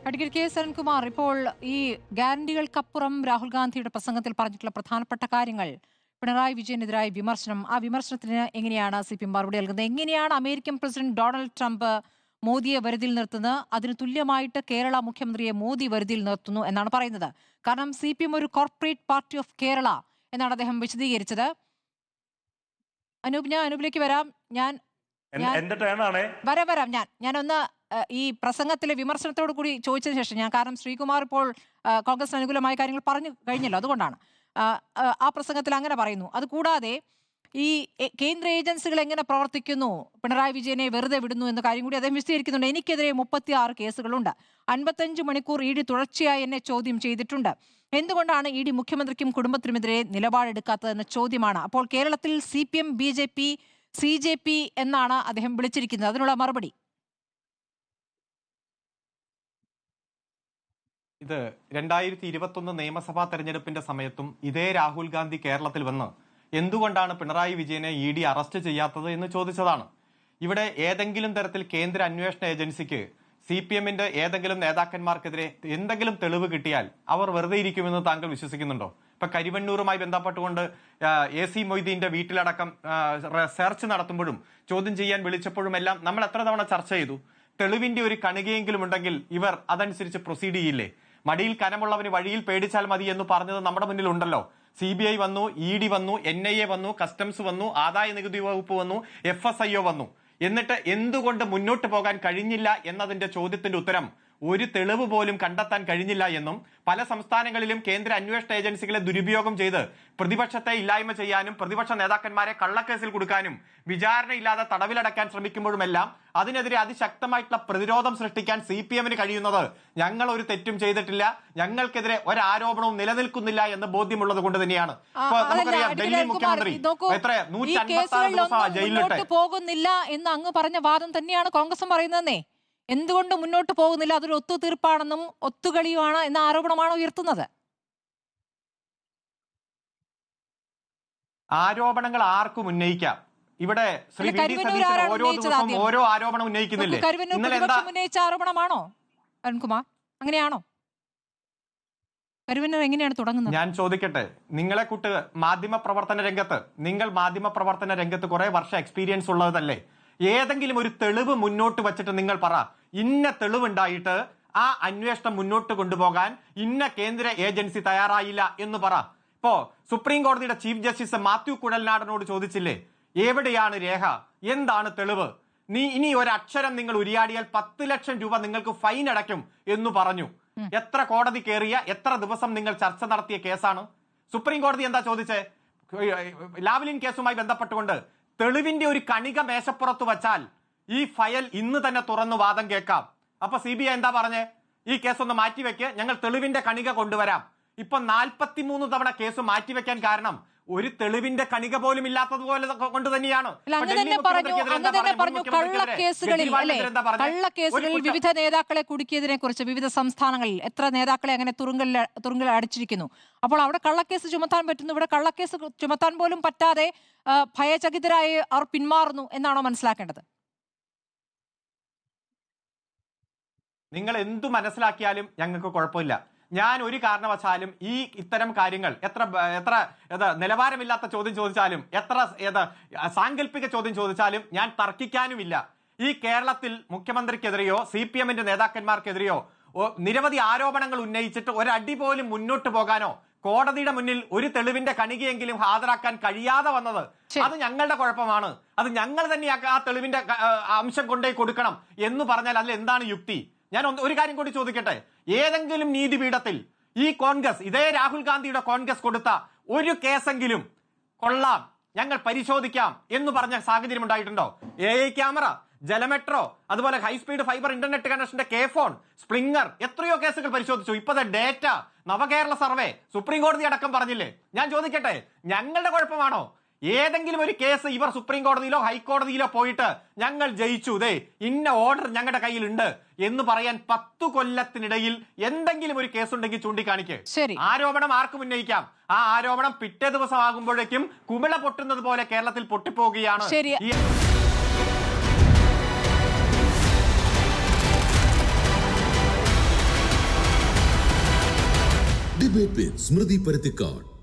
Advocate K Sarankumar, ഇപ്പോൾ ഈ ഗ്യാരണ്ടികൾക്കപ്പുറം രാഹുൽ ഗാന്ധിയുടെ പ്രസംഗത്തിൽ പറഞ്ഞിട്ടുള്ള പ്രധാനപ്പെട്ട കാര്യങ്ങൾ, പിണറായി വിജയനെതിരായ വിമർശനം, ആ വിമർശനത്തിന് എങ്ങനെയാണ് CPM മറുപടി നൽകുന്നത്? എങ്ങനെയാണ് അമേരിക്കൻ പ്രസിഡന്റ് ഡൊണാൾഡ് ട്രംപ് മോദിയെ വരുതിയിൽ നിർത്തുന്നത്? അതിന് തുല്യമായിട്ട് കേരള മുഖ്യമന്ത്രിയെ മോദി വരുതിയിൽ നിർത്തുന്നു എന്നാണ് പറയുന്നത്. കാരണം CPM ഒരു കോർപ്പറേറ്റ് പാർട്ടി ഓഫ് കേരള എന്നാണ് അദ്ദേഹം വിശദീകരിച്ചത്. അനൂപിലേക്ക് വരാം. ഞാനൊന്ന് ഈ പ്രസംഗത്തിലെ വിമർശനത്തോടു കൂടി ചോദിച്ചതിന് ശേഷം കാരണം ശ്രീകുമാർ ഇപ്പോൾ കോൺഗ്രസിന് അനുകൂലമായ കാര്യങ്ങൾ പറഞ്ഞു കഴിഞ്ഞല്ലോ, അതുകൊണ്ടാണ് ആ പ്രസംഗത്തിൽ അങ്ങനെ പറയുന്നു. അതുകൂടാതെ ഈ കേന്ദ്ര ഏജൻസികൾ എങ്ങനെ പ്രവർത്തിക്കുന്നു, പിണറായി വിജയനെ വെറുതെ വിടുന്നു എന്ന കാര്യം കൂടി അദ്ദേഹം വിശദീകരിക്കുന്നുണ്ട്. എനിക്കെതിരെ 36 കേസുകളുണ്ട്, 55 മണിക്കൂർ ED തുടർച്ചയായി എന്നെ ചോദ്യം ചെയ്തിട്ടുണ്ട്. എന്തുകൊണ്ടാണ് ED മുഖ്യമന്ത്രിക്കും കുടുംബത്തിനുമെതിരെ നിലപാടെടുക്കാത്തതെന്ന ചോദ്യമാണ്. അപ്പോൾ കേരളത്തിൽ CPM, BJP, CJP എന്നാണ് അദ്ദേഹം വിളിച്ചിരിക്കുന്നത്. അതിനുള്ള മറുപടി? ഇത് 2021 നിയമസഭാ തെരഞ്ഞെടുപ്പിന്റെ സമയത്തും ഇതേ രാഹുൽ ഗാന്ധി കേരളത്തിൽ വന്ന് എന്തുകൊണ്ടാണ് പിണറായി വിജയനെ ED അറസ്റ്റ് ചെയ്യാത്തത് എന്ന് ചോദിച്ചതാണ്. ഇവിടെ ഏതെങ്കിലും തരത്തിൽ കേന്ദ്ര അന്വേഷണ ഏജൻസിക്ക് CPMന്റെ ഏതെങ്കിലും നേതാക്കന്മാർക്കെതിരെ എന്തെങ്കിലും തെളിവ് കിട്ടിയാൽ അവർ വെറുതെ ഇരിക്കുമെന്ന് താങ്കൾ വിശ്വസിക്കുന്നുണ്ടോ? ഇപ്പൊ കരിവണ്ണൂറുമായി ബന്ധപ്പെട്ടുകൊണ്ട് AC മൊയ്തീന്റെ വീട്ടിലടക്കം സെർച്ച് നടത്തുമ്പോഴും ചോദ്യം ചെയ്യാൻ വിളിച്ചപ്പോഴും എല്ലാം നമ്മൾ എത്ര തവണ ചർച്ച ചെയ്തു. തെളിവിന്റെ ഒരു കണികയെങ്കിലും ഉണ്ടെങ്കിൽ ഇവർ അതനുസരിച്ച് പ്രൊസീഡ് ചെയ്യില്ലേ? മടിയിൽ കനമുള്ളവന് വഴിയിൽ പേടിച്ചാൽ മതി എന്ന് പറഞ്ഞത് നമ്മുടെ മുന്നിൽ ഉണ്ടല്ലോ. CBI വന്നു, ED വന്നു, NIA വന്നു, കസ്റ്റംസ് വന്നു, ആദായ നികുതി വകുപ്പ് വന്നു, FSIO വന്നു. എന്നിട്ട് എന്തുകൊണ്ട് മുന്നോട്ട് പോകാൻ കഴിഞ്ഞില്ല എന്നതിന്റെ ചോദ്യത്തിന്റെ ഉത്തരം ഒരു തെളിവ് പോലും കണ്ടെത്താൻ കഴിഞ്ഞില്ല എന്നും പല സംസ്ഥാനങ്ങളിലും കേന്ദ്ര അന്വേഷണ ഏജൻസികളെ ദുരുപയോഗം ചെയ്ത് പ്രതിപക്ഷത്തെ ഇല്ലായ്മ ചെയ്യാനും പ്രതിപക്ഷ നേതാക്കന്മാരെ കള്ളക്കേസിൽ കൊടുക്കാനും വിചാരണയില്ലാതെ തടവിലടക്കാൻ ശ്രമിക്കുമ്പോഴുമെല്ലാം അതിനെതിരെ അതിശക്തമായിട്ടുള്ള പ്രതിരോധം സൃഷ്ടിക്കാൻ CPMന് കഴിയുന്നത് ഞങ്ങൾ ഒരു തെറ്റും ചെയ്തിട്ടില്ല, ഞങ്ങൾക്കെതിരെ ഒരാരോപണവും നിലനിൽക്കുന്നില്ല എന്ന് ബോധ്യമുള്ളത് കൊണ്ട് തന്നെയാണ്. നമുക്കറിയാം, ഡൽഹി മുഖ്യമന്ത്രി 156 ദിവസം ജയിലിലിട്ട് പോകുന്നില്ല എന്ന് അങ്ങ് പറഞ്ഞ വാദം തന്നെയാണ് കോൺഗ്രസും പറയുന്നതെന്നേ. എന്തുകൊണ്ട് മുന്നോട്ട് പോകുന്നില്ല? അതൊരു ഒത്തുതീർപ്പാണെന്നും ഒത്തുകളിയുമാണ് എന്ന ആരോപണമാണ് ഉയർത്തുന്നത്. ആരോപണങ്ങൾ ആർക്കും ഉന്നയിക്കാം. ഇവിടെ ശ്രീ വി ഡി സതീശൻ ഓരോ ദിവസവും ഓരോ ആരോപണം ഉന്നയിക്കുന്നില്ലേ? ഉന്നയിച്ച ആരോപണമാണോ അരുൺകുമാർ? അങ്ങനെയാണോ? കരുവന്നൂർ എങ്ങനെയാണ് തുടങ്ങുന്നത്? ഞാൻ ചോദിക്കട്ടെ, നിങ്ങളെ കൂട്ട് മാധ്യമ പ്രവർത്തന രംഗത്ത് കുറെ വർഷം എക്സ്പീരിയൻസ് ഉള്ളതല്ലേ? ഏതെങ്കിലും ഒരു തെളിവ് മുന്നോട്ട് വച്ചിട്ട് നിങ്ങൾ പറ, ഇന്ന തെളിവുണ്ടായിട്ട് ആ അന്വേഷണം മുന്നോട്ട് കൊണ്ടുപോകാൻ ഇന്ന കേന്ദ്ര ഏജൻസി തയ്യാറായില്ല എന്ന് പറ. ഇപ്പോ സുപ്രീം കോടതിയുടെ ചീഫ് ജസ്റ്റിസ് മാത്യു കുഴൽനാടനോട് ചോദിച്ചില്ലേ, എവിടെയാണ് രേഖ, എന്താണ് തെളിവ്? ഇനി ഒരക്ഷരം നിങ്ങൾ ഉരിയാടിയാൽ 10 ലക്ഷം രൂപ നിങ്ങൾക്ക് ഫൈൻ അടയ്ക്കും എന്ന് പറഞ്ഞു. എത്ര കോടതി കയറിയ, എത്ര ദിവസം നിങ്ങൾ ചർച്ച നടത്തിയ കേസാണ്? സുപ്രീം കോടതി എന്താ ചോദിച്ചേ? ലാവ്ലിൻ കേസുമായി ബന്ധപ്പെട്ടുകൊണ്ട് തെളിവിന്റെ ഒരു കണിക മേശപ്പുറത്ത് വച്ചാൽ ഈ ഫയൽ ഇന്ന് തന്നെ തുറന്നു വാദം കേൾക്കാം. അപ്പൊ CBI എന്താ പറഞ്ഞേ? ഈ കേസ് ഒന്ന് മാറ്റിവെക്ക്, ഞങ്ങൾ തെളിവിന്റെ കണിക കൊണ്ടുവരാം. ഇപ്പൊ 43 തവണ കേസ് മാറ്റിവെക്കാൻ കാരണം ഒരു തെളിവിന്റെ കണിക പോലും ഇല്ലാത്തതുപോലെ കൊണ്ട് തന്നെയാണ്. കള്ളക്കേസുകളിൽ വിവിധ നേതാക്കളെ കുടുക്കിയതിനെ കുറിച്ച് വിവിധ സംസ്ഥാനങ്ങളിൽ എത്ര നേതാക്കളെ അങ്ങനെ തുറുങ്കിൽ അടച്ചിരിക്കുന്നു. അപ്പോൾ അവിടെ കള്ളക്കേസ് ചുമത്താൻ പറ്റുന്നു, ഇവിടെ കള്ളക്കേസ് ചുമത്താൻ പോലും പറ്റാതെ ഭയചകിതരായി അവർ പിന്മാറുന്നു എന്നാണോ മനസ്സിലാക്കേണ്ടത്? നിങ്ങൾ എന്തു മനസ്സിലാക്കിയാലും ഞങ്ങൾക്ക് കുഴപ്പമില്ല. ഞാൻ ഒരു കാരണവശാലും ഇത്തരം കാര്യങ്ങൾ എത്ര നിലവാരമില്ലാത്ത ചോദ്യം ചോദിച്ചാലും, എത്ര സാങ്കല്പിക ചോദ്യം ചോദിച്ചാലും ഞാൻ തർക്കിക്കാനുമില്ല. ഈ കേരളത്തിൽ മുഖ്യമന്ത്രിക്കെതിരെയോ CPMന്റെ നേതാക്കന്മാർക്കെതിരെയോ നിരവധി ആരോപണങ്ങൾ ഉന്നയിച്ചിട്ട് ഒരടി പോലും മുന്നോട്ട് പോകാനോ കോടതിയുടെ മുന്നിൽ ഒരു തെളിവിന്റെ കണികയെങ്കിലും ഹാജരാക്കാൻ കഴിയാതെ വന്നത് അത് ഞങ്ങളുടെ കുഴപ്പമാണ്. അത് ഞങ്ങൾ തന്നെ ആ തെളിവിന്റെ അംശം കൊണ്ടേ കൊടുക്കണം എന്ന് പറഞ്ഞാൽ അതിൽ എന്താണ് യുക്തി? ഞാൻ ഒരു കാര്യം കൂടി ചോദിക്കട്ടെ, ഏതെങ്കിലും നീതിപീഠത്തിൽ ഈ കോൺഗ്രസ്, ഇതേ രാഹുൽ ഗാന്ധിയുടെ കോൺഗ്രസ് കൊടുത്ത ഒരു കേസെങ്കിലും കൊള്ളാം, ഞങ്ങൾ പരിശോധിക്കാം എന്ന് പറഞ്ഞ സാഹചര്യം ഉണ്ടായിട്ടുണ്ടോ? AI ക്യാമറ, ജലമെട്രോ, അതുപോലെ ഹൈസ്പീഡ് ഫൈബർ ഇന്റർനെറ്റ് കണക്ഷന്റെ K-ഫോൺ, സ്പ്രിംഗർ, എത്രയോ കേസുകൾ പരിശോധിച്ചു. ഇപ്പോഴത്തെ ഡേറ്റ, നവകേരള സർവേ, സുപ്രീം കോടതി അടക്കം പറഞ്ഞില്ലേ? ഞാൻ ചോദിക്കട്ടെ, ഞങ്ങളുടെ കുഴപ്പമാണോ? ഏതെങ്കിലും ഒരു കേസ് ഇവർ സുപ്രീം കോടതിയിലോ ഹൈക്കോടതിയിലോ പോയിട്ട് ഞങ്ങൾ ജയിച്ചു, ദേ ഇന്ന ഓർഡർ ഞങ്ങളുടെ കയ്യിലുണ്ട് എന്ന് പറയാൻ 10 കൊല്ലത്തിനിടയിൽ എന്തെങ്കിലും ഒരു കേസ് ഉണ്ടെങ്കിൽ ചൂണ്ടിക്കാണിക്ക്. ആരോപണം ആർക്കും ഉന്നയിക്കാം. ആ ആരോപണം പിറ്റേ ദിവസം ആകുമ്പോഴേക്കും കുമിള പൊട്ടുന്നത് പോലെ കേരളത്തിൽ പൊട്ടിപ്പോവുകയാണ്. ഡിബേറ്റ് വിത്ത് സ്മൃതി പരുത്തിക്കാട്.